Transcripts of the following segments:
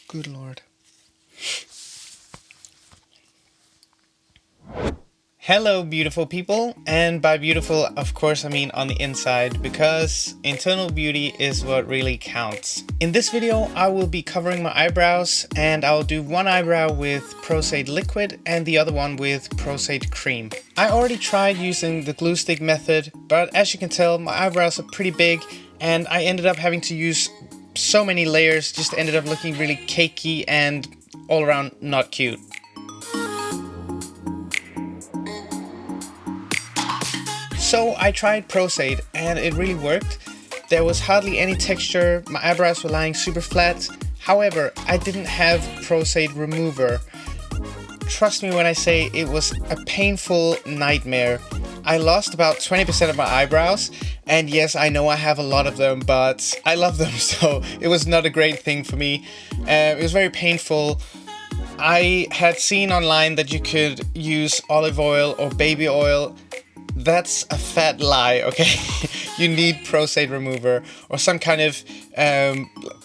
Good Lord. Hello, beautiful people, and by beautiful, of course, I mean on the inside, because internal beauty is what really counts. In this video, I will be covering my eyebrows, and I'll do one eyebrow with Pros-Aide liquid and the other one with Pros-Aide cream. I already tried using the glue stick method, but as you can tell, my eyebrows are pretty big, and I ended up having to use so many layers, just ended up looking really cakey and all around not cute. So I tried Pros-Aide and it really worked. There was hardly any texture, my eyebrows were lying super flat. However, I didn't have Pros-Aide remover. Trust me when I say it was a painful nightmare. I lost about 20% of my eyebrows, and yes, I know I have a lot of them, but I love them, so it was not a great thing for me. It was very painful. I had seen online that you could use olive oil or baby oil. That's a fat lie, okay? You need Pros-Aide remover or some kind of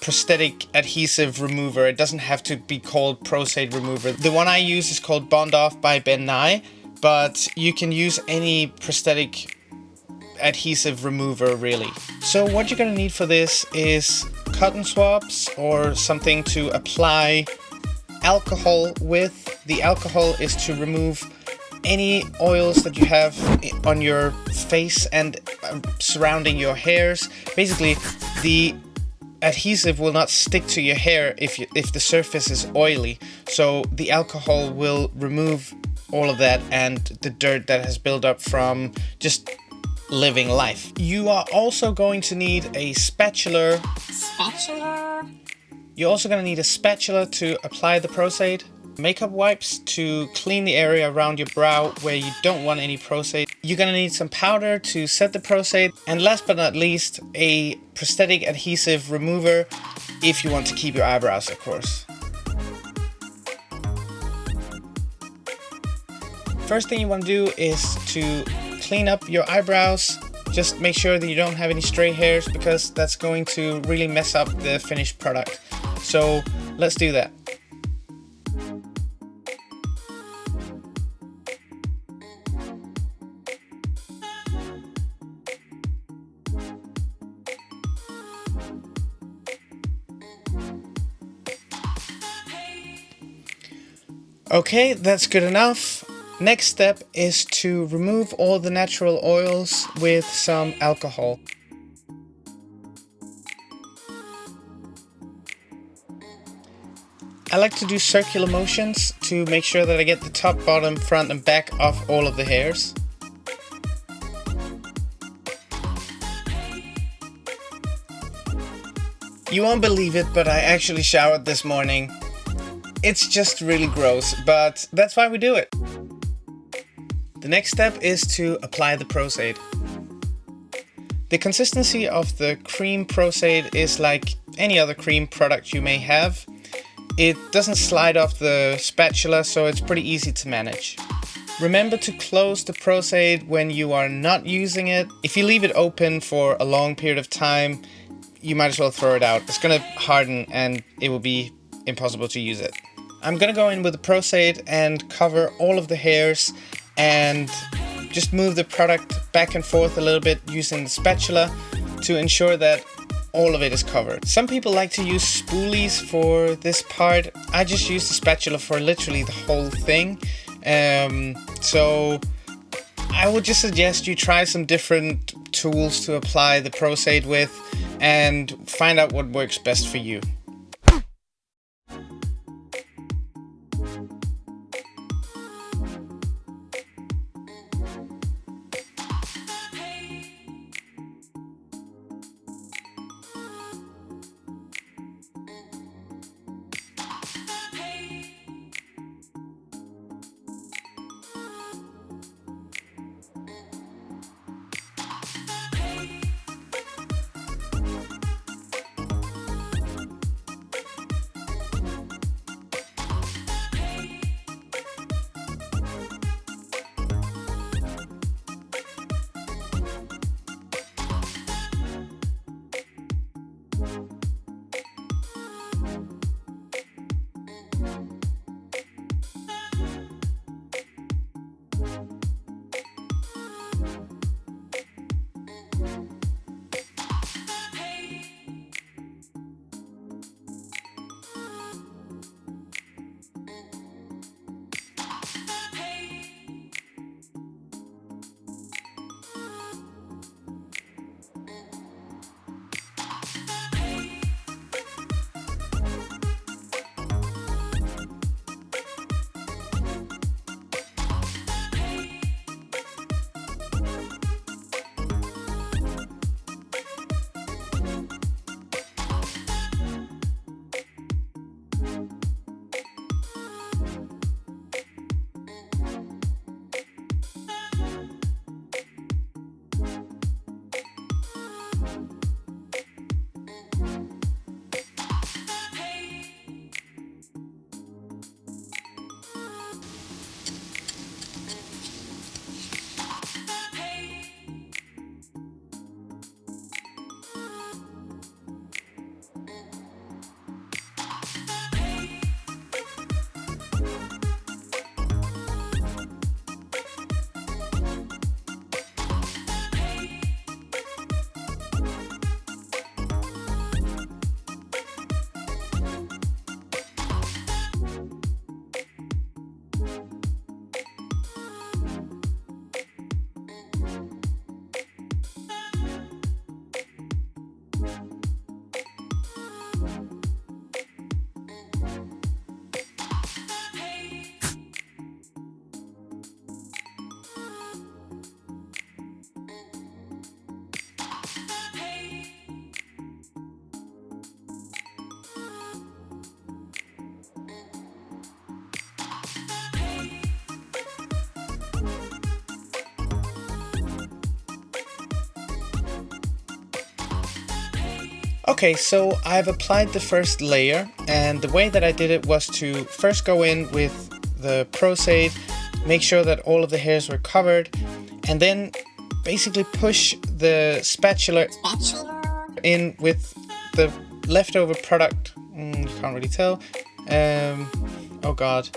prosthetic adhesive remover. It doesn't have to be called Pros-Aide remover. The one I use is called Bond Off by Ben Nye, but you can use any prosthetic adhesive remover really. So what you're gonna need for this is cotton swabs or something to apply alcohol with. The alcohol is to remove any oils that you have on your face and surrounding your hairs. Basically, the adhesive will not stick to your hair if the surface is oily. So the alcohol will remove all of that and the dirt that has built up from just living life. You are also going to need a spatula. You're also going to need a spatula to apply the Pros-Aide. Makeup wipes to clean the area around your brow where you don't want any Pros-Aide. You're gonna need some powder to set the Pros-Aide, and last but not least, a prosthetic adhesive remover if you want to keep your eyebrows, of course. First thing you want to do is to clean up your eyebrows. Just make sure that you don't have any stray hairs because that's going to really mess up the finished product. So let's do that. Okay, that's good enough. Next step is to remove all the natural oils with some alcohol. I like to do circular motions to make sure that I get the top, bottom, front and back of all of the hairs. You won't believe it, but I actually showered this morning. It's just really gross, but that's why we do it. The next step is to apply the Pros-Aide. The consistency of the cream Pros-Aide is like any other cream product you may have. It doesn't slide off the spatula, so it's pretty easy to manage. Remember to close the Pros-Aide when you are not using it. If you leave it open for a long period of time, you might as well throw it out. It's gonna harden and it will be impossible to use it. I'm gonna go in with the Pros-Aide and cover all of the hairs and just move the product back and forth a little bit using the spatula to ensure that all of it is covered. Some people like to use spoolies for this part. I just use the spatula for literally the whole thing. So I would just suggest you try some different tools to apply the Pros-Aide with and find out what works best for you. Okay, so I've applied the first layer, and the way that I did it was to first go in with the Pros-Aide, make sure that all of the hairs were covered, and then basically push the spatula in with the leftover product. You can't really tell. Oh god,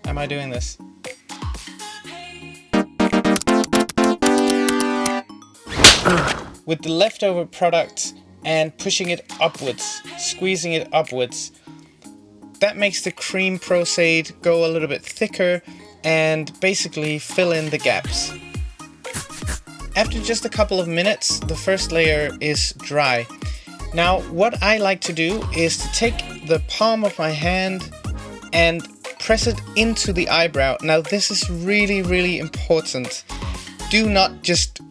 am I doing this? With the leftover product and pushing it upwards, squeezing it upwards. That makes the cream Pros-Aide go a little bit thicker and basically fill in the gaps. After just a couple of minutes, the first layer is dry. Now, what I like to do is to take the palm of my hand and press it into the eyebrow. Now, this is really, really important. Do not just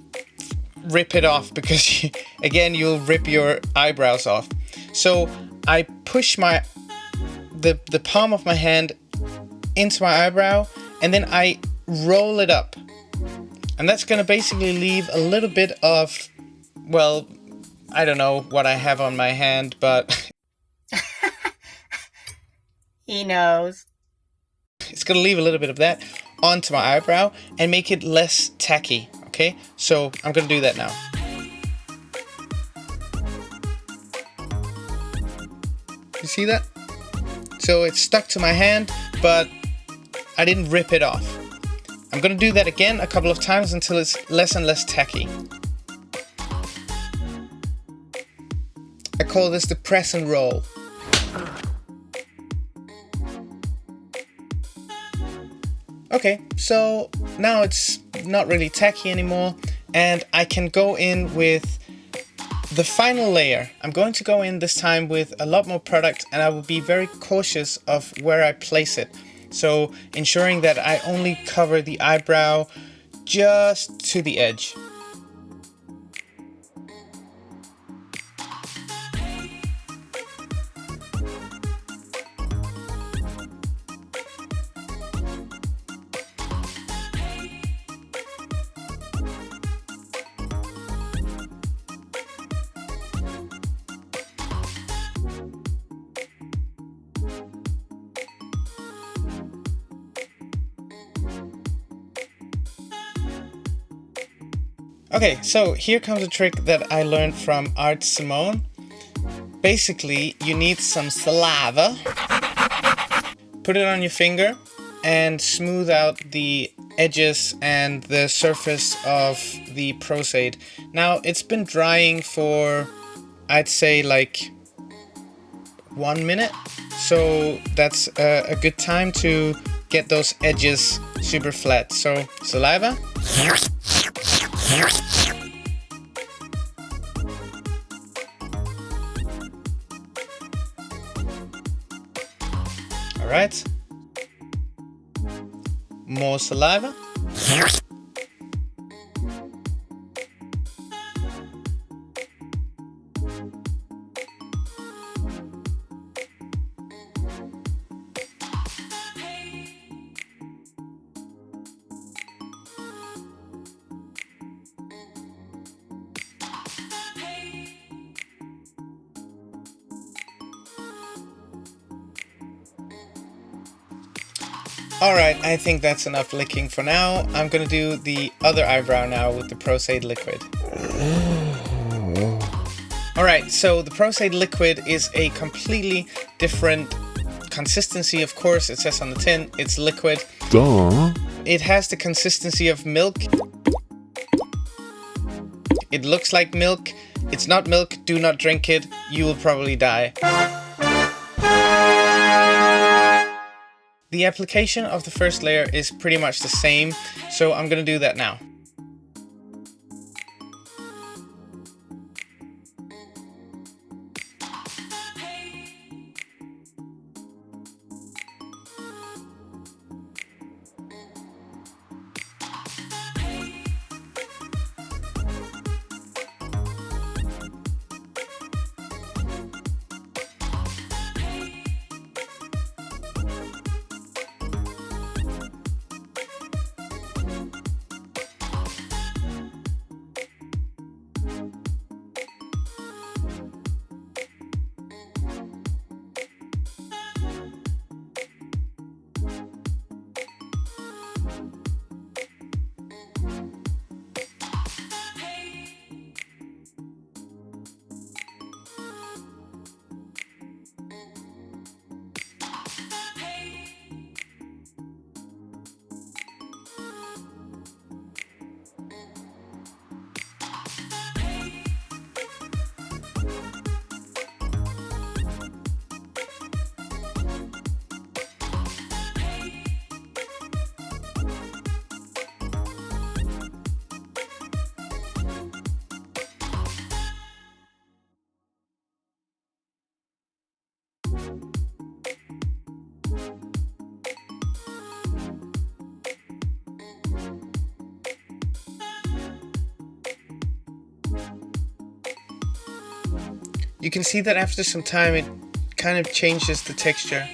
rip it off, because again you'll rip your eyebrows off. So I push the palm of my hand into my eyebrow, and then I roll it up, and that's gonna basically leave a little bit of, well, I don't know what I have on my hand, but he knows. It's gonna leave a little bit of that onto my eyebrow and make it less tacky. Okay, so I'm gonna do that now. You see that? So it's stuck to my hand, but I didn't rip it off. I'm gonna do that again a couple of times until it's less and less tacky. I call this the press and roll. Okay, so now it's not really tacky anymore, and I can go in with the final layer. I'm going to go in this time with a lot more product, and I will be very cautious of where I place it. So ensuring that I only cover the eyebrow just to the edge. Okay, so here comes a trick that I learned from Art Simone. Basically, you need some saliva. Put it on your finger and smooth out the edges and the surface of the Pros-Aide. Now it's been drying for, I'd say, like 1 minute, so that's a good time to get those edges super flat. So saliva. All right. More saliva. Alright, I think that's enough licking for now. I'm gonna do the other eyebrow now with the Pros-Aide liquid. Alright, so the Pros-Aide liquid is a completely different consistency. Of course, it says on the tin, it's liquid. Duh. It has the consistency of milk. It looks like milk. It's not milk, do not drink it. You will probably die. The application of the first layer is pretty much the same, so I'm gonna do that now. You can see that after some time it kind of changes the texture.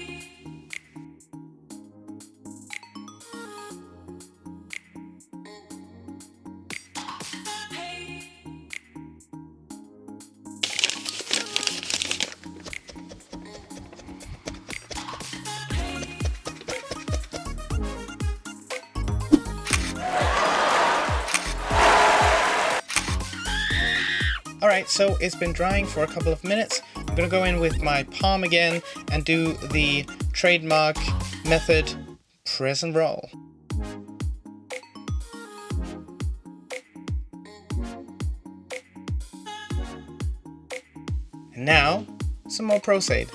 Alright, so it's been drying for a couple of minutes. I'm gonna go in with my palm again and do the trademark method, press and roll. And now, some more Pros-Aide.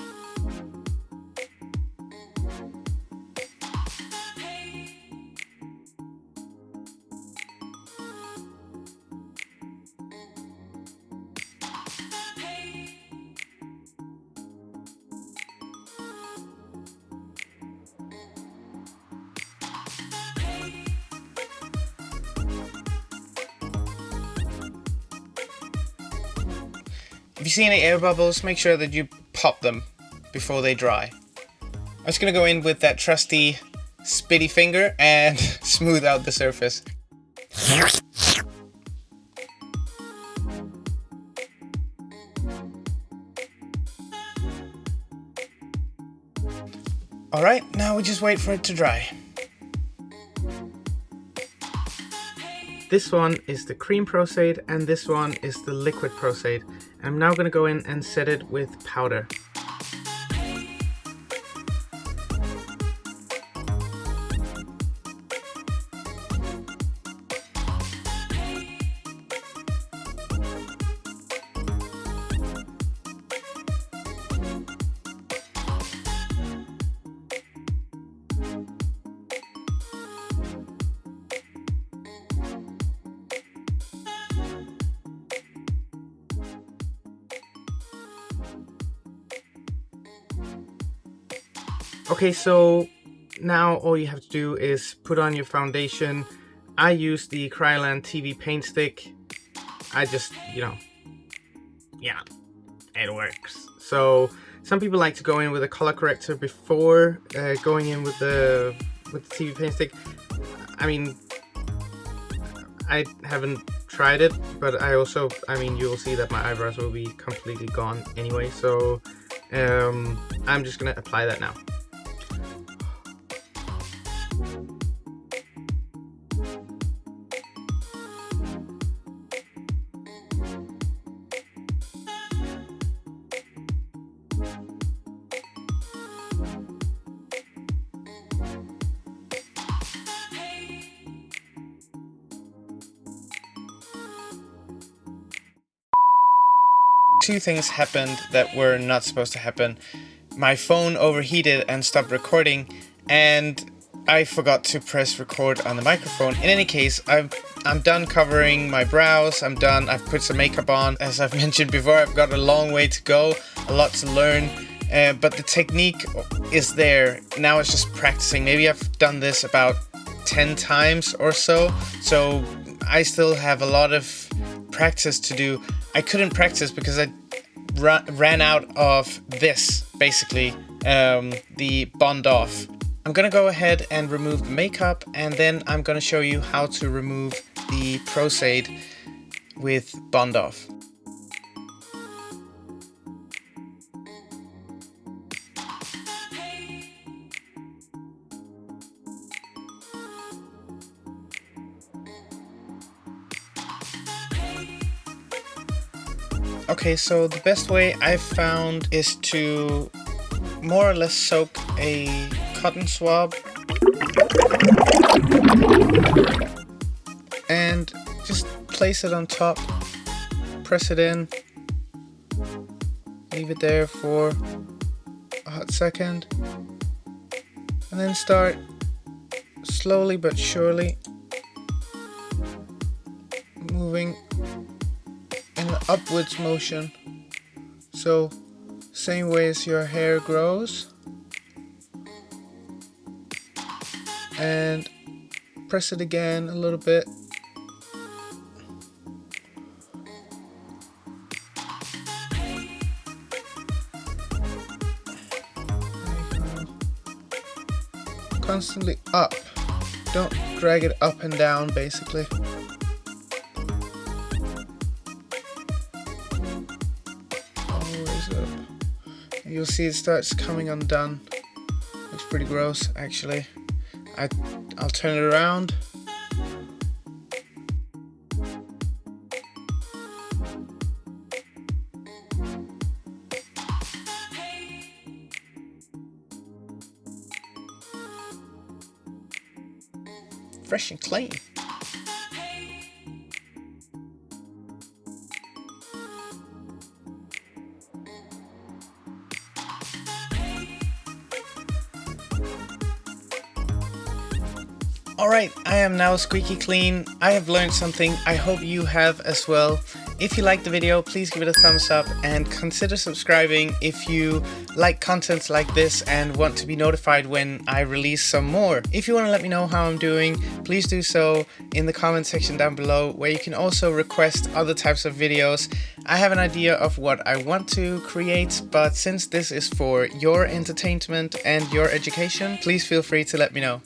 If you see any air bubbles, make sure that you pop them before they dry. I'm just gonna go in with that trusty Spitty finger and smooth out the surface. Alright, now we just wait for it to dry. This one is the cream Pros-Aide and this one is the liquid Pros-Aide. I'm now going to go in and set it with powder. Okay, so now all you have to do is put on your foundation. I use the Kryolan TV paint stick. I just, yeah, it works. So some people like to go in with a color corrector before going in with the TV paint stick. I mean, I haven't tried it, but you will see that my eyebrows will be completely gone anyway. So I'm just gonna apply that now. Two things happened that were not supposed to happen. My phone overheated and stopped recording, and I forgot to press record on the microphone. In any case, I'm done covering my brows. I'm done. I've put some makeup on. As I've mentioned before, I've got a long way to go, a lot to learn, but the technique is there. Now it's just practicing. Maybe I've done this about 10 times or so, so I still have a lot of practice to do. I couldn't practice because I ran out of this, basically, the Bond Off. I'm gonna go ahead and remove the makeup, and then I'm gonna show you how to remove the Pros-Aide with Bond Off. Okay, so the best way I've found is to more or less soak a cotton swab and just place it on top, press it in, leave it there for a hot second, and then start slowly but surely moving in an upwards motion. So same way as your hair grows, and press it again a little bit. Constantly up, don't drag it up and down, basically. Always up. And you'll see it starts coming undone. Looks pretty gross, actually. I'll turn it around. Fresh and clean. Alright, I am now squeaky clean. I have learned something. I hope you have as well. If you liked the video, please give it a thumbs up and consider subscribing if you like content like this and want to be notified when I release some more. If you want to let me know how I'm doing, please do so in the comment section down below, where you can also request other types of videos. I have an idea of what I want to create, but since this is for your entertainment and your education, please feel free to let me know.